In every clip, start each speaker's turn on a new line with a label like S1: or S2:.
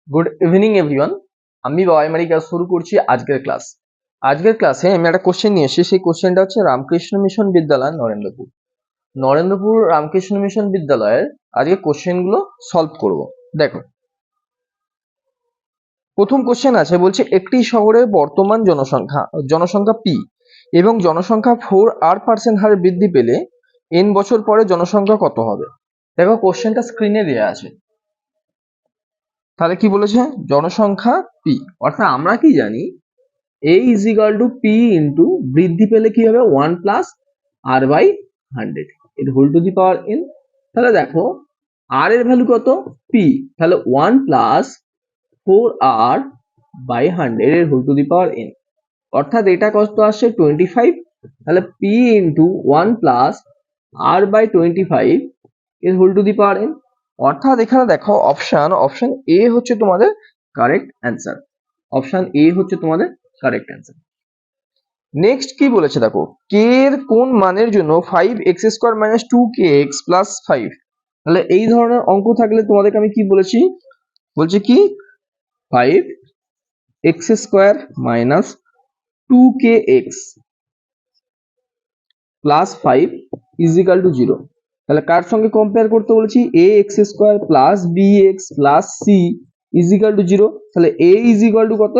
S1: Good evening everyone. আমি বাবাইমারি class শুরু করছি আজকের ক্লাস। আজকের ক্লাসে আমি একটা কোশ্চেন নিয়ে এসেছি। সেই কোশ্চেনটা হচ্ছে রামকৃষ্ণ মিশন বিদ্যালয় নরেন্দ্রপুর রামকৃষ্ণ মিশন বিদ্যালয়ের আজকে কোশ্চেনগুলো সলভ করব। দেখো, প্রথম কোশ্চেন আছে, বলছে একটি শহরের বর্তমান জনসংখ্যা পি এবং জনসংখ্যা 4% হারে বৃদ্ধি পেলে n বছর পরে জনসংখ্যা কত হবে। দেখো, কোশ্চেনটা স্ক্রিনে দেওয়া আছে। তাহলে কি বলেছে, জনসংখ্যা পি, অর্থাৎ আমরা কি জানি a is equal to p into বৃদ্ধি পেলে কি হবে 1 plus r by 100 এর whole to the power n। তাহলে দেখো r এর ভ্যালু কত, p, তাহলে 1 plus 4r by 100 এর whole to the power n, অর্থাৎ এটা কত আসছে 25। তাহলে p into 1 plus r by 25 এর whole to the power n, অর্থাৎ এখানে দেখো অপশন এ হচ্ছে তোমাদের কারেক্ট অ্যান্সার। অপশন এ হচ্ছে তোমাদের কারেক্ট অ্যান্সার। নেক্সট কি বলেছে দেখো, কে এর কোন মানের জন্য 5x² - 2kx + 5। তাহলে এই ধরনের অঙ্ক থাকলে তোমাদেরকে আমি কি বলেছি, বলছি কি 5x² - 2kx + 5 = 0। তাহলে কার সঙ্গে কম্পেয়ার করতে বলেছি, ax² + bx + c = 0। তাহলে a = কত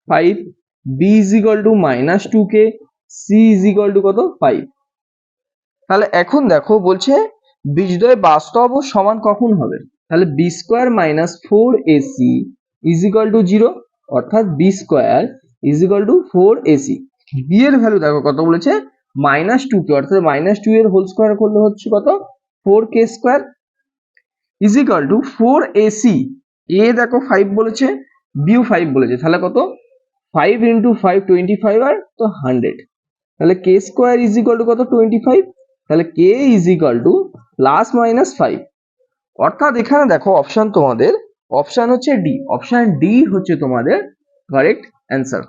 S1: 5, b = -2k, c কত 5। তাহলে এখন দেখো বলছে বীজদ্বয় বাস্তব ও সমান কখন হবে। তাহলে b² - 4ac = 0, অর্থাৎ b² = 4ac। b এর ভ্যালু দেখো কত বলেছে, -2k, অর্থাৎ -2 এর হোল স্কয়ার করলে হচ্ছে কত 4k² = 4ac। a দেখো 5 বলেছে, b ও 5 বলেছে, তাহলে কত 5 × 5 25 আর তো 100। তাহলে k² = কত 25। তাহলে k ± 5, অর্থাৎ এখানে দেখো অপশন তোমাদের অপশন হচ্ছে ডি। অপশন ডি হচ্ছে তোমাদের কারেক্ট অ্যান্সার।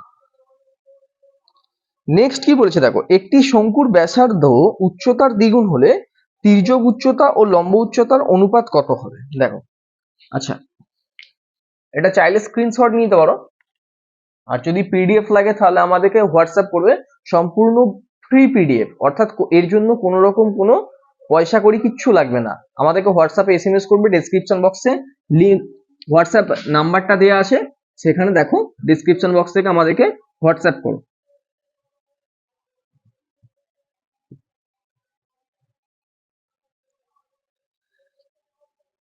S1: নেক্সট কি বলেছে দেখো, একটি শঙ্কুর ব্যাসার্ধ উচ্চতার দ্বিগুণ হলে তির্যক উচ্চতা ও লম্ব উচ্চতার অনুপাত কত হবে। দেখো, আচ্ছা, এটা চাইলে স্ক্রিনশট নিতে পারো, আর যদি পিডিএফ লাগে তাহলে আমাদেরকে হোয়াটসঅ্যাপ করবে, সম্পূর্ণ ফ্রি পিডিএফ, অর্থাৎ এর জন্য কোনো রকম কোনো পয়সা করি কিচ্ছু লাগবে না। আমাদেরকে হোয়াটসঅ্যাপে এসএমএস করবে, ডেসক্রিপশন বক্সে লিংক হোয়াটসঅ্যাপ নাম্বারটা দেওয়া আছে, সেখানে দেখো ডেসক্রিপশন বক্স থেকে আমাদেরকে হোয়াটসঅ্যাপ করো।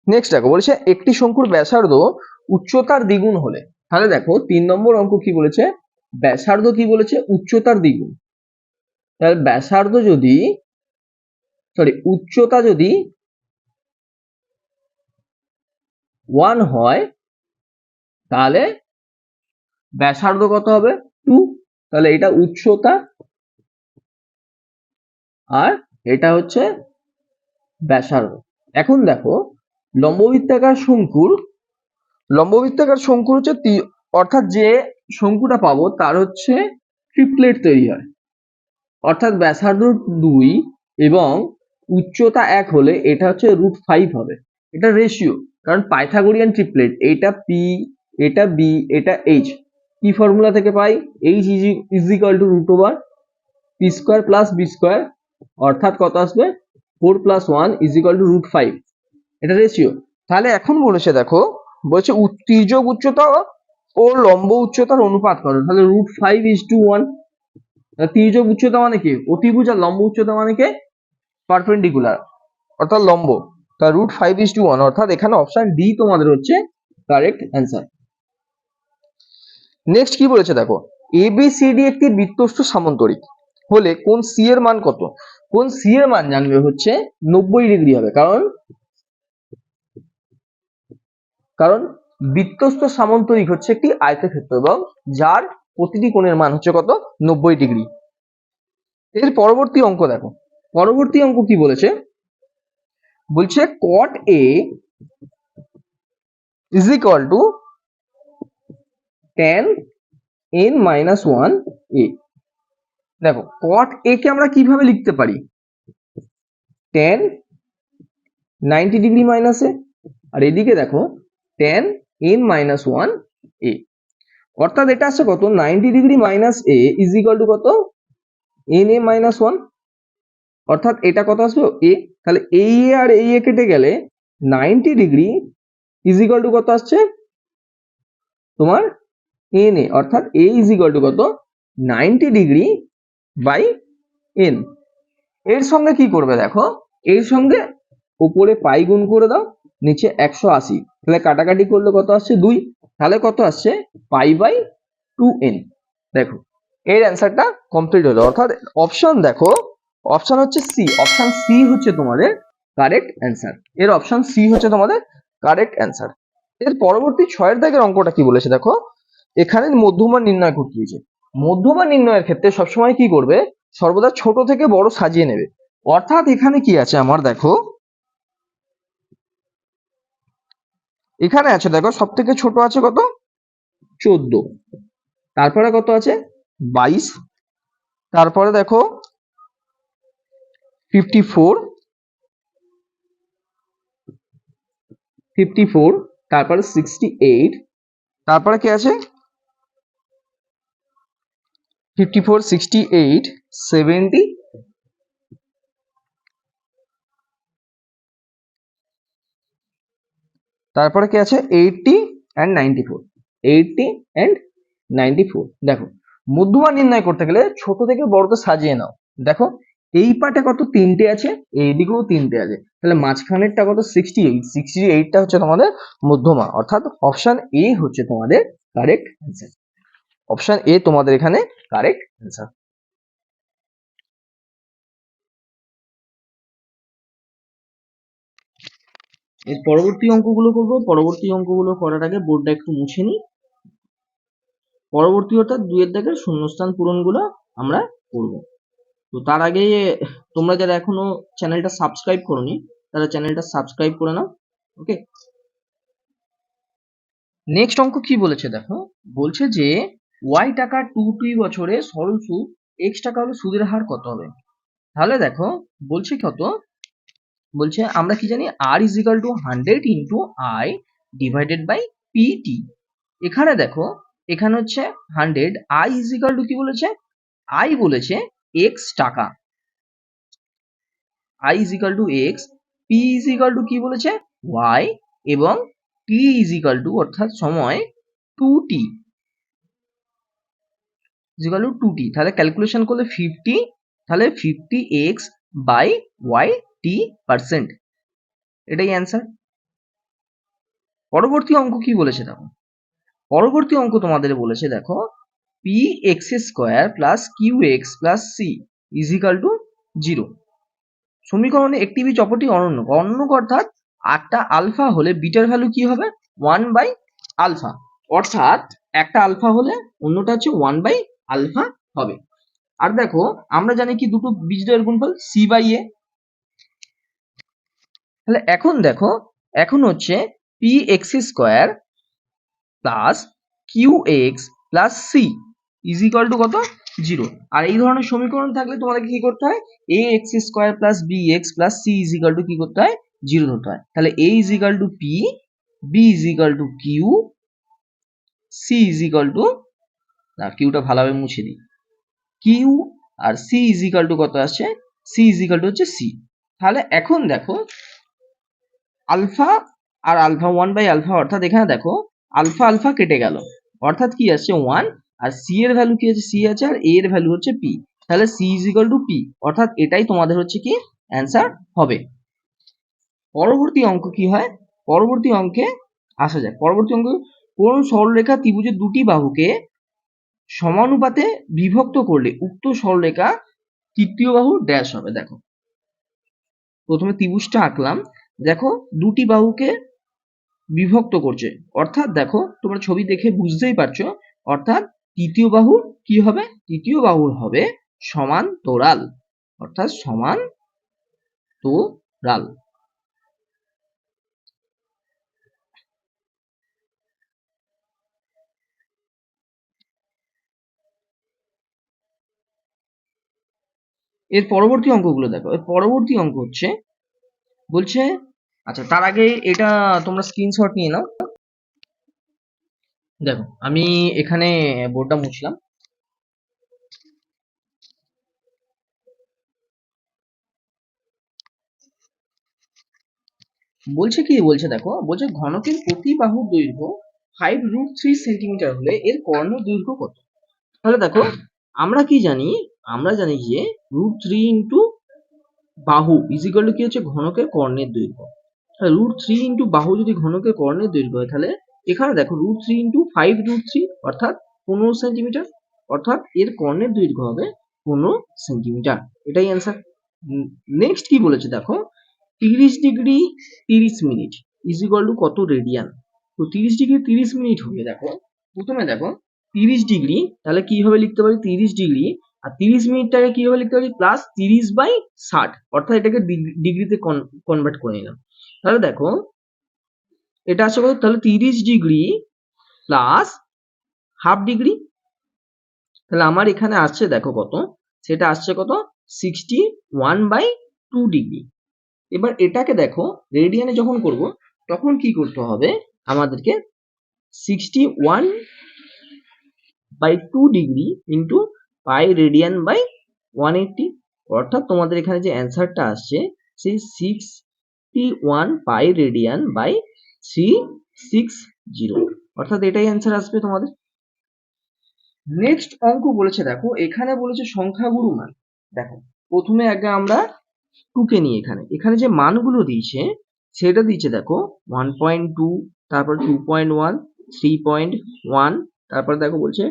S1: নেক্সট দেখো, বলেছে একটি শঙ্কুর ব্যাসার্ধ উচ্চতার দ্বিগুণ হলে। তাহলে দেখো 3 নম্বর অঙ্ক কি বলেছে, ব্যাসার্ধ কি বলেছে, উচ্চতার দ্বিগুণ। তাহলে ব্যাসার্ধ যদি উচ্চতা যদি 1 হয় তাহলে ব্যাসার্ধ কত হবে 2। তাহলে এটা উচ্চতা আর এটা হচ্ছে ব্যাসার্ধ। এখন দেখো লম্ববৃত্তাকার শঙ্কুর হচ্ছে অর্থাৎ যে শঙ্কুটা পাবো তার হচ্ছে ট্রিপলেট তৈরি হয়, অর্থাৎ ব্যাসার্ধ 2 এবং উচ্চতা 1 হলে এটা হচ্ছে √5 হবে। এটা রেশিও, কারণ পাইথাগোরিয়ান ট্রিপলেট, এটা পি, এটা বি, এটা এইচ। কি ফর্মুলা থেকে পাই, h = √p² + b², অর্থাৎ কত আসবে 4 + 1 = √5। এটা রেশিও। তাহলে এখন বলেছে দেখো, বলছে তির্যক উচ্চতা ও লম্ব উচ্চতার অনুপাত করো। তাহলে √5:1। তির্যক উচ্চতা মানে কি অতিভুজ, আর লম্ব উচ্চতা মানে কি পারপেন্ডিকুলার অর্থাৎ লম্ব। তা √5:1, অর্থাৎ এখানে অপশন ডি তোমাদের হচ্ছে কারেক্ট অ্যান্সার। নেক্সট কি বলেছে দেখো, ABCD একটি বৃত্তস্থ সামান্তরিক হলে কোন সি এর মান কত। কোন সি এর মান জানবে হচ্ছে 90 ডিগ্রি হবে, কারণ বৃত্তস্থ সামান্তরিক হচ্ছে একটি আয়তক্ষেত্র এবং যার প্রতিটি কোণের মান হচ্ছে কত 90 ডিগ্রি। এর পরবর্তী অঙ্ক দেখো, পরবর্তী অঙ্ক কি বলেছে, বলছে cot A = tan n - 1 a। দেখো cot A কে আমরা কিভাবে লিখতে পারি, tan 90 ডিগ্রি - a, আর এদিকে দেখো tan n মাইনাস ওয়ান এ, অর্থাৎ এটা আসছে কত 90 degree minus A is equal to কত এন এ মাইনাস ওয়ান, অর্থাৎ এটা কত আসবে এ, তাহলে এই এ আর এই এ কেটে গেলে 90 ডিগ্রি ইজ ইকুয়াল টু কত আসছে তোমার এন এ, অর্থাৎ এ ইজ ইকুয়াল টু কত 90 ডিগ্রি বাই এন। এর সঙ্গে কি করবে দেখো, এর সঙ্গে উপরে পাই গুণ করে দাও, নিচে 180, তাহলে কাটাকাটি করলে কত আসছে 2, তাহলে কত আসছে পাই বাই 2n। দেখো এর অ্যান্সারটা কমপ্লিট হলো, অর্থাৎ অপশন দেখো, অপশন হচ্ছে সি, অপশন সি হচ্ছে তোমাদের কারেক্ট অ্যান্সার, এর অপশন সি হচ্ছে তোমাদের কারেক্ট অ্যান্সার। এর পরবর্তী 6 দাগের অঙ্কটা কি বলেছে দেখো, এখানে মধ্যমান নির্ণয় করতে দিয়েছে। মধ্যমান নির্ণয়ের ক্ষেত্রে সবসময় কি করবে, সর্বদা ছোট থেকে বড় সাজিয়ে নেবে, অর্থাৎ এখানে কি আছে আমার দেখো, এখানে আছে দেখো সব থেকে ছোট আছে কত 14, তারপরে কত আছে 22, তারপরে দেখো 54, তারপরে 68, তারপরে কি আছে 54, 68, 70, তারপরে কি আছে 80 and 94, 80 and 94। দেখো মধ্যমান নির্ণয় করতে গেলে ছোট থেকে বড়তে সাজিয়ে নাও, দেখো এই পার্টে কত 3টে আছে, এইদিকেও 3টে আছে, তাহলে মাঝখানেরটা কত 68, 68টা হচ্ছে তোমাদের মধ্যমা, অর্থাৎ অপশন এ হচ্ছে তোমাদের কারেক্ট অ্যান্সার, অপশন এ তোমাদের এখানে কারেক্ট অ্যান্সার। এর পরবর্তী অঙ্কগুলো করব, পরবর্তী অঙ্কগুলো করার আগে বোর্ডটা একটু মুছে নিই। পরবর্তী অর্থাৎ 2 দাগের শূন্যস্থান পূরণগুলো আমরা করব। তো তার আগে তোমরা যারা এখনো চ্যানেলটা সাবস্ক্রাইব করোনি তারা চ্যানেলটা সাবস্ক্রাইব করে নাও। ওকে, নেক্সট অঙ্ক কি বলেছে দেখো, বলছে যে ওয়াই টাকা 2 বছরে সরল সুদ এক্স টাকা হলে সুদের হার কত হবে। তাহলে দেখো বলছে কত, বলছে আমরা কি জানি R is equal to 100 into I divided by PT. এখানে দেখো এখানে হচ্ছে 100, আই ইজ ইকাল টু কি বলেছে, আই বলেছে এক্স টাকা, I is equal two x, P is equal two কি বলেছে ওয়াই, এবং টি ইজ ইকাল টু অর্থাৎ সময় 2t is equal two 2t, তাহলে ক্যালকুলেশন করলে 50, তাহলে 50x by y t percent, এটাই অ্যান্সার। পরবর্তী অঙ্ক কি বলেছে দেখো, পরবর্তী অঙ্ক তোমাদের বলেছে দেখো p x square plus q x plus C is equal to 0। সমীকরণে একটি বীজ অপরটি অনন্য, অনন্য অর্থাৎ একটা আলফা হলে বিটার ভ্যালু কি হবে 1/আলফা, অর্থাৎ একটা আলফা হলে অন্যটা হচ্ছে 1/আলফা হবে। আর দেখো আমরা জানি কি দুটো বীজদ্বয়ের গুণফল c/a, তাহলে এখন দেখো এখন হচ্ছে p x square plus q x plus C is equal to কত 0। আর এই ধরনের সমীকরণ থাকলে তোমাদেরকে কি করতে হয়, A X square plus B X plus C is equal to কি করতে হয় 0 ধরতে হয়। তাহলে A is equal to P, B is equal to Q, C is equal to, না কিউটা ভালোভাবে মুছে দিই, কিউ আর সি ইজ ইকুয়াল টু কত আসছে, সি ইজ ইকুয়াল টু হচ্ছে সি। তাহলে এখন দেখো আলফা আর আলফা 1/আলফা, অর্থাৎ এখানে দেখো আলফা আলফা কেটে গেল, অর্থাৎ কি আসছে 1, আর সি এর ভ্যালু কি আছে সি আছে, আর এ এর ভ্যালু হচ্ছে পি, তাহলে c is equal to p, অর্থাৎ এটাই তোমাদের হচ্ছে কি অ্যান্সার হবে। পরবর্তী অঙ্ক কি হয়, পরবর্তী অঙ্কে আসা যাক। পরবর্তী অঙ্ক, কোন সরলরেখা ত্রিভুজের দুটি বাহুকে সমানুপাতে বিভক্ত করলে উক্ত সরলরেখা তৃতীয় বাহু ড্যাশ হবে। দেখো প্রথমে ত্রিভুজটা আঁকলাম, দেখো দুটি বাহুকে বিভক্ত করছে, অর্থাৎ দেখো তোমরা ছবি দেখে বুঝতেই পারছো, অর্থাৎ তৃতীয় বাহুর কি হবে, তৃতীয় বাহুর হবে সমান্তরাল, অর্থাৎ সমান্তরাল। এর পরবর্তী অঙ্কগুলো দেখো, এর পরবর্তী অঙ্ক হচ্ছে বলছে, আচ্ছা তার আগে এটা তোমরা স্ক্রিনশট নিয়ে নাও, দেখো আমি এখানে বোর্ডটা মুছলাম। বলছে কি বলছে দেখো, বলছে ঘনকের প্রতি বাহুর দৈর্ঘ্য 5√3 সেন্টিমিটার হলে এর কর্ণের দৈর্ঘ্য কত? তাহলে দেখো আমরা কি জানি, আমরা জানি যে √3 ইন্টু বাহু ইজিক্যাল টু কি হচ্ছে ঘনকের কর্ণের দৈর্ঘ্য। তাহলে √3 ইন্টু বাহু যদি ঘনকের কর্ণের দৈর্ঘ্য হয়, তাহলে এখানে দেখো √3 ইন্টু 5√3 অর্থাৎ 15 সেন্টিমিটার, অর্থাৎ এর কর্ণের দৈর্ঘ্য হবে 15 সেন্টিমিটার। এটাই অ্যান্সার। নেক্সট কি বলেছে দেখো, 30 ডিগ্রি 30 মিনিট ইজিক্যাল টু কত রেডিয়ান? তো 30 ডিগ্রি 30 মিনিট হবে, দেখো প্রথমে দেখো 30 ডিগ্রি, তাহলে কিভাবে লিখতে পারি 30 ডিগ্রি, আর 30 মিনিটটাকে কিভাবে লিখতে পারি প্লাস 30/60, অর্থাৎ এটাকে ডিগ্রিতে কনভার্ট করে নিলাম। তাহলে দেখো এটা আসছে কত, তাহলে 30 ডিগ্রি প্লাস হাফ ডিগ্রি, তাহলে আমার এখানে আসছে দেখো কত, সেটা আসছে কত 61/2 ডিগ্রি। এবার এটাকে দেখো রেডিয়ানে যখন করব তখন কি করতে হবে আমাদেরকে, 61/2 degree into pi radian by 180, অর্থাৎ তোমাদের এখানে যে অ্যান্সারটা আসছে সেই 61 পাই রেডিয়ান বাই 360, অর্থাৎ এটাই অ্যান্সার আসবে তোমাদের। নেক্সট অঙ্ক বলেছে দেখো, এখানে বলেছে সংখ্যাগুরু মান। দেখো প্রথমে আগে আমরা 2 কে নিয়ে এখানে এখানে যে মানগুলো দিয়েছে সেটা দিয়েছে দেখো 1.2, তারপর 2.1, 3.1, তারপর দেখো বলছে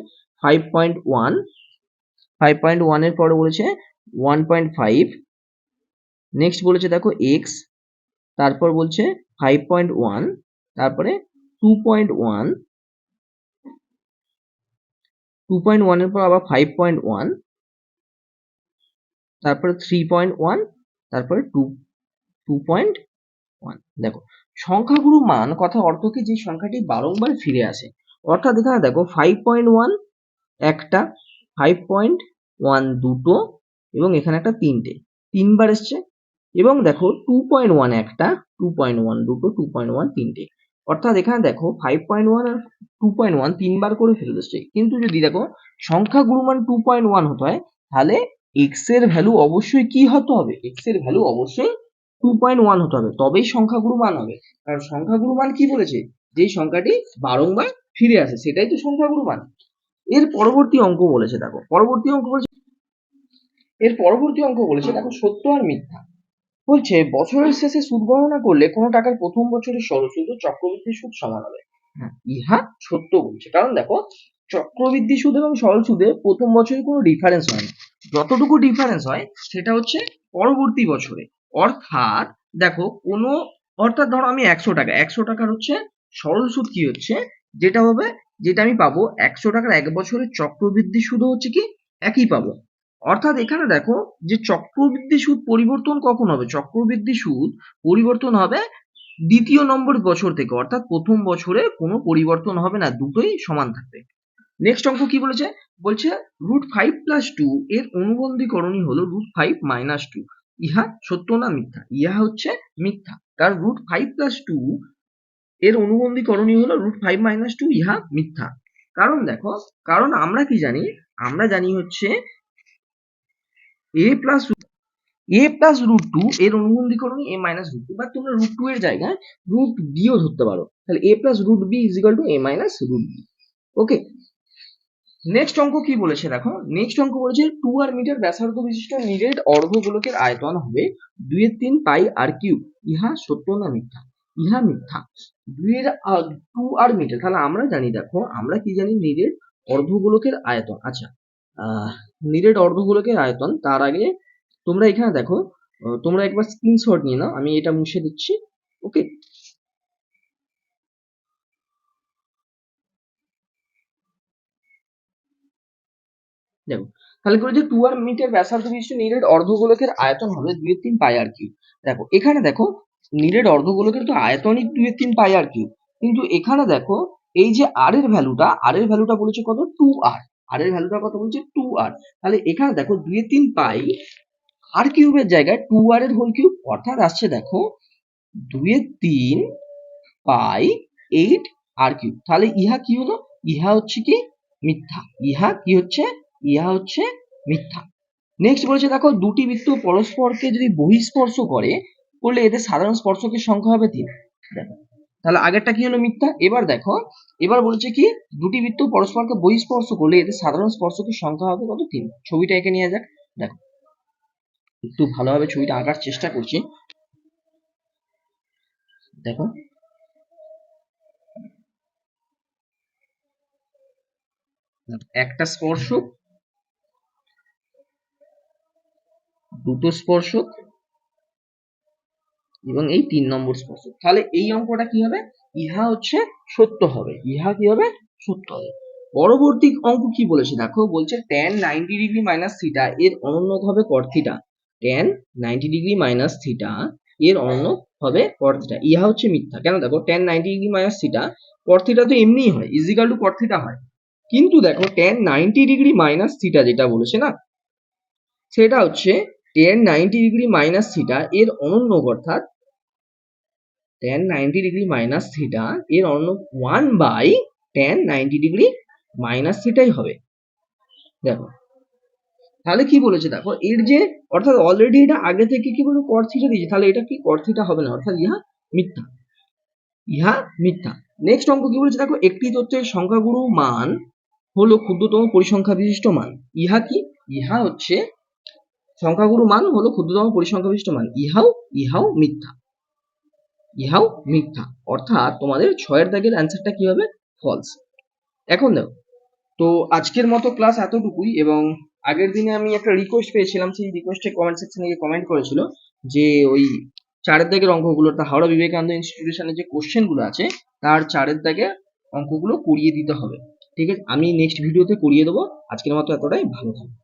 S1: 5.1, 5.1 এর পরে বলেছে 1.5, নেক্সট বলেছে দেখো x, তারপর বলছে 5.1, তারপরে 2.1, 2.1 এর পর আবার 5.1, তারপরে 3.1, তারপরে 2.1। দেখো সংখ্যাগুরু মান কথা অর্থ কি, যে সংখ্যাটি বারংবার ফিরে আসে, অর্থাৎ এখানে দেখো 5.1 একটা, 5.1 দুটো, এবং এখানে একটা তিনবার এসছে, এবং দেখো 2.1 একটা, 2.1 দুটো, 2.1 তিনটে, অর্থাৎ এখানে দেখো 5.1 আর 2.1 তিনবার করে ফেরত এসছে। কিন্তু যদি দেখো সংখ্যাগুরু মান 2.1 হতে হয়, তাহলে x এর ভ্যালু অবশ্যই কি হতে হবে, x এর ভ্যালু অবশ্যই 2.1 হতে হবে, তবেই সংখ্যাগুরু মান হবে। কারণ সংখ্যাগুরু মান কি বলেছে, যেই সংখ্যাটি বারংবার ফিরে আসে সেটাই তো সংখ্যাগুরু মান। এর পরবর্তী অঙ্ক বলেছে দেখো, দেখো সত্য আর মিথ্যা। বলছে বছরের শেষে সুদ গণনা করলে কোনো টাকার প্রথম বছরের সরল সুদ ও চক্রবৃদ্ধি সুদ সমান হবে। হ্যাঁ, ইহা সত্য বলছে, কারণ দেখো চক্রবৃদ্ধি সুদ এবং সরল সুদে প্রথম বছরে কোনো ডিফারেন্স হয় না, যতটুকু ডিফারেন্স হয় সেটা হচ্ছে পরবর্তী বছরে। অর্থাৎ দেখো কোনো, অর্থাৎ ধরো আমি 100 টাকার হচ্ছে সরল সুদ কি হচ্ছে, যেটা হবে, যেটা আমি পাবো 100 টাকার এক বছরের চক্রবৃদ্ধি সুদও হচ্ছে কি একই পাবো। অর্থাৎ এখানে দেখো যে চক্রবৃদ্ধি সুদ পরিবর্তন কখন হবে, চক্রবৃদ্ধি সুদ পরিবর্তন হবে দ্বিতীয় নম্বর বছর থেকে, অর্থাৎ প্রথম বছরে কোনো পরিবর্তন হবে না, দুটোই সমান থাকবে। নেক্সট অঙ্ক কি বলেছে, বলছে √5+2 এর অনুবন্ধীকরণই হলো √5 - 2, ইহা সত্য না মিথ্যা? ইহা হচ্ছে মিথ্যা, কারণ √5+2 এর অনুবন্ধীকরণই হলো √5 - 2, ইহা মিথ্যা। কারণ দেখো, কারণ আমরা কি জানি, আমরা জানি হচ্ছে a+√2 এর অনুবন্ধীকরণই a-√2, বা তোমরা √2 এর জায়গায় √b-ও ধরতে পারো, তাহলে a+√b = a-√b। ওকে, নেক্সট অঙ্ক কি বলেছে দেখো, নেক্সট অঙ্ক বলেছে 2r মিটার ব্যাসার্ধ বিশিষ্ট নিরেট অর্ধগোলকের আয়তন হবে 2/3 পাই আর কিউব, ইহা সত্য না মিথ্যা? ইহা মিথ্যা। 2r মিটার, তাহলে আমরা জানি, দেখো আমরা কি জানি, নিরেট অর্ধগোলকের আয়তন। আচ্ছা, নিরেট অর্ধগোলকের আয়তন, তার আগে তোমরা এখানে দেখো, তোমরা একবার স্ক্রিনশট নিয়ে নাও, আমি এটা মুছে দিচ্ছি। ওকে, দেখো তাহলে করে যে 2r মিটার ব্যাসার্ধ বিশিষ্ট নিরেট অর্ধগোলকের আয়তন হবে 2/3 পাই আর কিউব। দেখো এখানে দেখো নিরেট অর্ধগোলকের তো আয়তনই 2/3 পাই আর কিউব, কিন্তু এখানে দেখো এই যে r এর ভ্যালুটা বলেছে কত, 2r, r এর ভ্যালুটা কত বলছে 2r, তাহলে এখানে দেখো 2/3 পাই আর কিউবের জায়গায় 2r এর হোল কিউব, অর্থাৎ আসছে দেখো 2/3 পাই 8 আর কিউব, তাহলে ইহা কি হলো ইহা হচ্ছে কি মিথ্যা, ইহা কি হচ্ছে, ইহা হচ্ছে মিথ্যা। নেক্সট বলেছে দেখো দুটি বৃত্ত পরস্পরকে যদি বহিঃস্পর্শ করলে এদের সাধারণ স্পর্শকের সংখ্যা হবে 3। দেখো তাহলে আগেরটা কি হলো মিথ্যা, এবার দেখো এবার বলেছে কি দুটি বৃত্ত পরস্পরকে বহিঃস্পর্শ করলে এদের সাধারণ স্পর্শকের সংখ্যা হবে কত 3। ছবিটা এঁকে নিয়ে যাক। দেখো একটু ভালোভাবে ছবিটা আঁকার চেষ্টা করছি। দেখো একটা স্পর্শক, দুটো স্পর্শক এবং এই 3 নম্বর স্পর্শক। তাহলে এই অঙ্কটা কি হবে, ইহা হচ্ছে সত্য হবে, ইহা কি হবে সত্য হবে। পরবর্তী অঙ্ক কি বলেছে দেখো, বলছে tan 90 ডিগ্রি মাইনাস থিটা এর অনুন্নত হবে cot theta. tan 90 degree minus theta এর অনুন্নত হবে cot থিটা, ইহা হচ্ছে মিথ্যা। কেন, দেখো tan 90 degree minus theta cot theta তো এমনিই হয়, ইজিক্যাল টু cot থিটা হয়, কিন্তু দেখো tan 90 ডিগ্রি মাইনাস থিটা যেটা বলেছে না, সেটা হচ্ছে tan 90 ডিগ্রি মাইনাস থিটা এর অনুন্নত, অর্থাৎ tan 90 ডিগ্রি মাইনাস থিটা এর অনুন্নত 1/tan 90 ডিগ্রি মাইনাস থিটাই হবে। দেখো তাহলে কি বলেছে দেখো, এর যে অর্থাৎ অলরেডি এটা আগে থেকে কি বলে cot থিটা দিয়েছে, তাহলে এটা কি cot থিটা হবে না, অর্থাৎ ইহা মিথ্যা, ইহা মিথ্যা। নেক্সট অঙ্ক কি বলেছে দেখো, একটি তথ্যের সংখ্যাগুরু মান হলো ক্ষুদ্রতম পরিসংখ্যা বিশিষ্ট মান। ইহা কি, ইহা হচ্ছে সংখ্যাগুরু মান হলো ক্ষুদ্রতম পরিসংখ্যা বিশিষ্ট মান, ইহাও ইহাও মিথ্যা, ইহাও মিথ্যা। অর্থাৎ তোমাদের 6 দাগের অ্যান্সারটা কি হবে, ফলস। এখন দেখো, তো আজকের মতো ক্লাস এতটুকুই, এবং আগের দিনে আমি একটা রিকোয়েস্ট পেয়েছিলাম, সেই রিকোয়েস্টে কমেন্ট সেকশনে গিয়ে কমেন্ট করেছিল যে ওই 4 দাগের অঙ্কগুলো, হাওড়া বিবেকানন্দ ইনস্টিটিউশনের যে কোশ্চেনগুলো আছে তার 4 দাগে অঙ্কগুলো করিয়ে দিতে হবে। ঠিক আছে, আমি নেক্সট ভিডিওতে করিয়ে দেবো। আজকের মতো এতটাই, ভালো থাকো।